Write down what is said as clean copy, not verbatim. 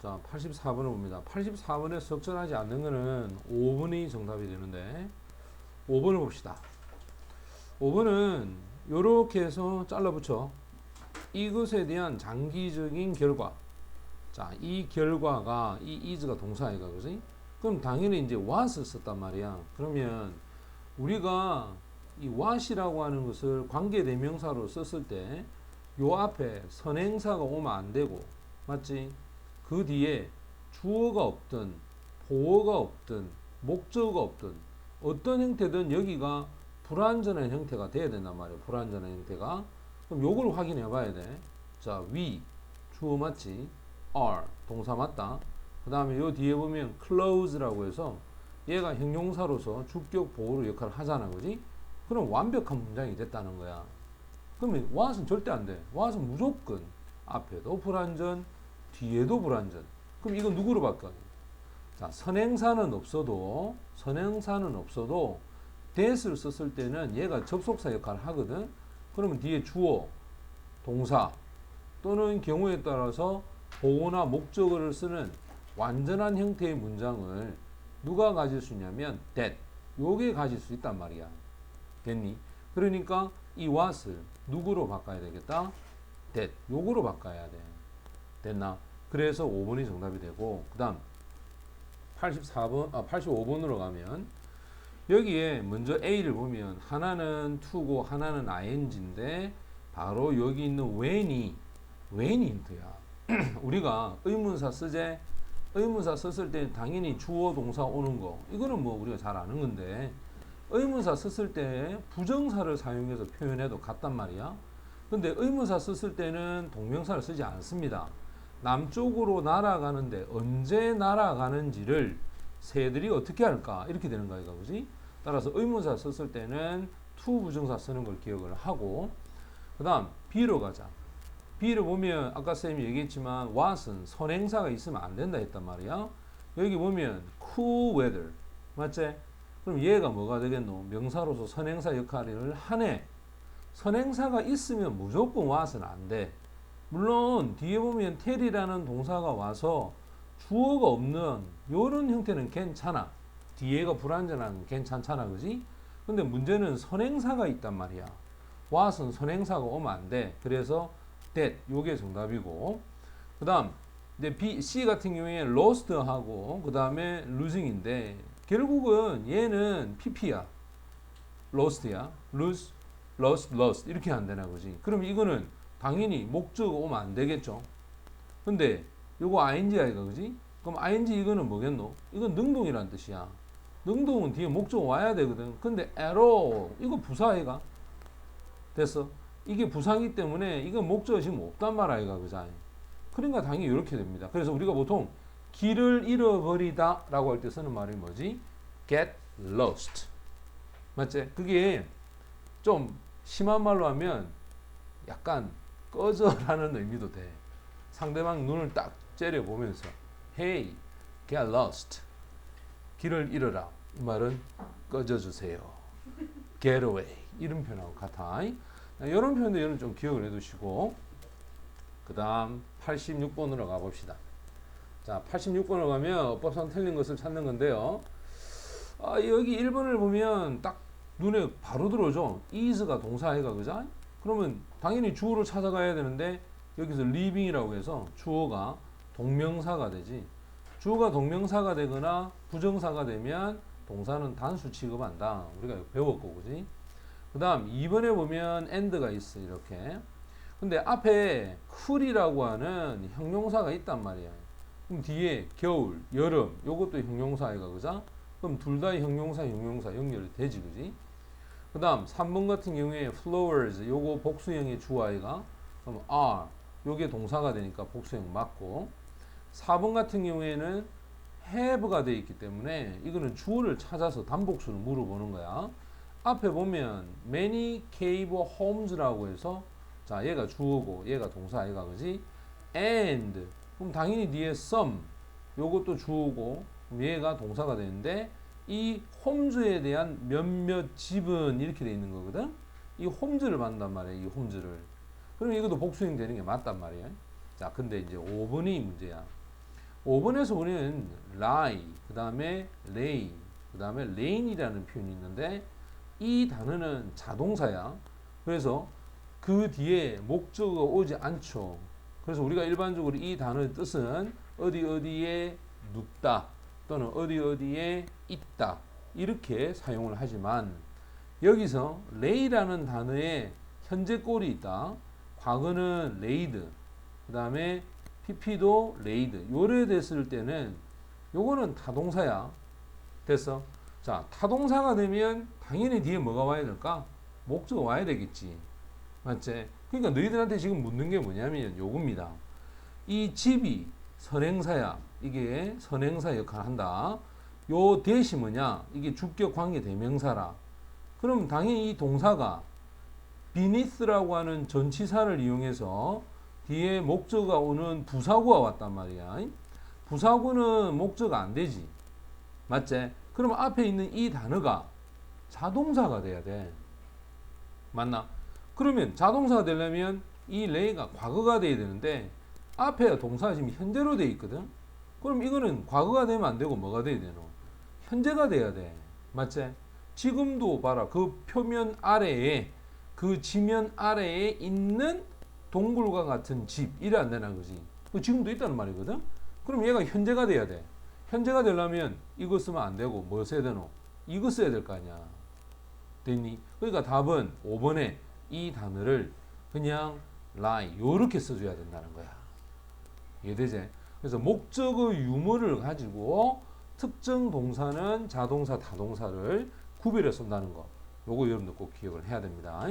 자, 84번을 봅니다. 84번에 적절하지 않는 거는 5번이 정답이 되는데 5번을 봅시다. 5번은 이렇게 해서 잘라붙여. 이것에 대한 장기적인 결과. 자, 이 결과가 이 is가 동사이가 그지? 그럼 당연히 이제 what을 썼단 말이야. 그러면 우리가 이 what이라고 하는 것을 관계대명사로 썼을 때 요 앞에 선행사가 오면 안 되고, 맞지? 그 뒤에 주어가 없든 보어가 없든 목적어가 없든 어떤 형태든 여기가 불완전한 형태가 돼야 된단 말이에요. 불완전한 형태가. 그럼 요걸 확인해 봐야 돼. 자, we 주어 맞지? are 동사 맞다. 그 다음에 요 뒤에 보면 close라고 해서 얘가 형용사로서 주격 보호로 역할을 하잖아, 그지? 그럼 완벽한 문장이 됐다는 거야. 그러면 what은 절대 안 돼. what은 무조건 앞에도 불완전, 뒤에도 불완전. 그럼 이거 누구로 바꿔? 자, 선행사는 없어도 that을 썼을 때는 얘가 접속사 역할을 하거든. 그러면 뒤에 주어, 동사 또는 경우에 따라서 보호나 목적어를 쓰는 완전한 형태의 문장을 누가 가질 수 있냐면 that, 요게 가질 수 있단 말이야. 됐니? 그러니까 이 what을 누구로 바꿔야 되겠다? that, 요거로 바꿔야 돼. 됐나? 그래서 5번이 정답이 되고, 그 다음 85번으로 가면 여기에 먼저 A를 보면 하나는 to고 하나는 ing인데 바로 여기 있는 when이 힌트야. 우리가 의문사 쓰제, 의문사 썼을 때 당연히 주어 동사 오는 거, 이거는 뭐 우리가 잘 아는 건데 의문사 썼을 때 부정사를 사용해서 표현해도 같단 말이야. 근데 의문사 썼을 때는 동명사를 쓰지 않습니다. 남쪽으로 날아가는데 언제 날아가는지를 새들이 어떻게 할까, 이렇게 되는 거야, 그지? 따라서 의문사 썼을 때는 to 부정사 쓰는 걸 기억을 하고, 그 다음 B로 가자. B를 보면 아까 쌤이 얘기했지만 what은 선행사가 있으면 안 된다 했단 말이야. 여기 보면 cool weather, 맞지? 그럼 얘가 뭐가 되겠노? 명사로서 선행사 역할을 하네. 선행사가 있으면 무조건 what은 안 돼. 물론 뒤에 보면 tell이라는 동사가 와서 주어가 없는 요런 형태는 괜찮아. 뒤에가 불완전한 건 괜찮잖아, 그지? 근데 문제는 선행사가 있단 말이야. what은 선행사가 오면 안 돼. 그래서 that, 요게 정답이고, 그 다음 이제 B, C 같은 경우에 lost하고 그 다음에 losing인데 결국은 얘는 PP야. lost야. lose, lost 이렇게 안 되나, 그지? 그럼 이거는 당연히 목적어 오면 안 되겠죠. 근데 요거 ing야, 이거, 그지? 그럼 ing 이거는 뭐겠노? 이건 능동이란 뜻이야. 능동은 뒤에 목적어 와야 되거든. 근데 at all 이거 부사이가 됐어. 이게 부사이기 때문에 이건 목적어 지금 없단 말 아이가, 그자? 그러니까 당연히 이렇게 됩니다. 그래서 우리가 보통 길을 잃어버리다 라고 할 때 쓰는 말이 뭐지? get lost. 맞지? 그게 좀 심한 말로 하면 약간 꺼져라는 의미도 돼. 상대방 눈을 딱 째려보면서 Hey, get lost. 길을 잃어라. 이 말은 꺼져주세요. Get away. 이런 표현하고 같아. 이런 표현도 여러분 좀 기억을 해두시고, 그 다음 86번으로 가봅시다. 자, 86번으로 가면 어법상 틀린 것을 찾는 건데요. 여기 1번을 보면 딱 눈에 바로 들어오죠. is가 동사이가, 그죠? 그러면 당연히 주어를 찾아가야 되는데 여기서 living이라고 해서 주어가 동명사가 되지. 주어가 동명사가 되거나 부정사가 되면 동사는 단수 취급한다. 우리가 배웠고, 그지? 그 다음 2번에 보면 and가 있어, 이렇게. 근데 앞에 cool이라고 하는 형용사가 있단 말이야. 그럼 뒤에 겨울, 여름, 요것도 형용사이가, 그죠? 그럼 둘 다 형용사 연결이 되지, 그지? 그 다음 3번 같은 경우에 flowers, 요거 복수형의 주어이가, 그럼 are, 요게 동사가 되니까 복수형 맞고, 4번 같은 경우에는 have가 되어 있기 때문에 이거는 주어를 찾아서 단복수를 물어보는 거야. 앞에 보면 many cave homes라고 해서, 자, 얘가 주어고 얘가 동사이가, 그지? and, 그럼 당연히 뒤에 some, 요것도 주어고 얘가 동사가 되는데 이 홈즈에 대한 몇몇 집은 이렇게 돼 있는 거거든. 이 홈즈를 만단 말이야, 이 홈즈를. 그럼 이것도 복수형 되는 게 맞단 말이야. 자, 근데 이제 5번이 문제야. 5번에서 우리는 lie, 그 다음에 lay, 그 다음에 rain이라는 표현이 있는데 이 단어는 자동사야. 그래서 그 뒤에 목적어가 오지 않죠. 그래서 우리가 일반적으로 이 단어의 뜻은 어디 어디에 눕다 또는 어디 어디에 있다 이렇게 사용을 하지만 여기서 lay라는 단어에 현재 꼴이 있다. 과거는 laid, 그 다음에 PP도 laid. 요래 됐을 때는 요거는 타동사야. 됐어? 자, 타동사가 되면 당연히 뒤에 뭐가 와야 될까? 목적어 와야 되겠지. 맞지? 그러니까 너희들한테 지금 묻는 게 뭐냐면 요겁니다. 이 집이 선행사야. 이게 선행사 역할을 한다. 요 대시 뭐냐? 이게 주격 관계 대명사라. 그럼 당연히 이 동사가 beneath라고 하는 전치사를 이용해서 뒤에 목적어가 오는 부사구가 왔단 말이야. 부사구는 목적어가 안 되지. 맞지? 그럼 앞에 있는 이 단어가 자동사가 돼야 돼. 맞나? 그러면 자동사가 되려면 이 lay가 과거가 돼야 되는데 앞에 동사가 지금 현재로 돼 있거든. 그럼 이거는 과거가 되면 안 되고 뭐가 돼야 되노? 현재가 돼야 돼. 맞지? 지금도 봐라. 그 표면 아래에 그 지면 아래에 있는 동굴과 같은 집 이래 안 되나 그지? 지금도 있다는 말이거든. 그럼 얘가 현재가 돼야 돼. 현재가 되려면 이거 쓰면 안 되고 뭐 써야 되노? 이거 써야 될 거 아니야. 됐니? 그러니까 답은 5번에 이 단어를 그냥 lie 요렇게 써줘야 된다는 거야. 이해되지? 그래서 목적어 유무를 가지고 특정 동사는 자동사, 타동사를 구별해 쓴다는 거. 요거 여러분들 꼭 기억을 해야 됩니다.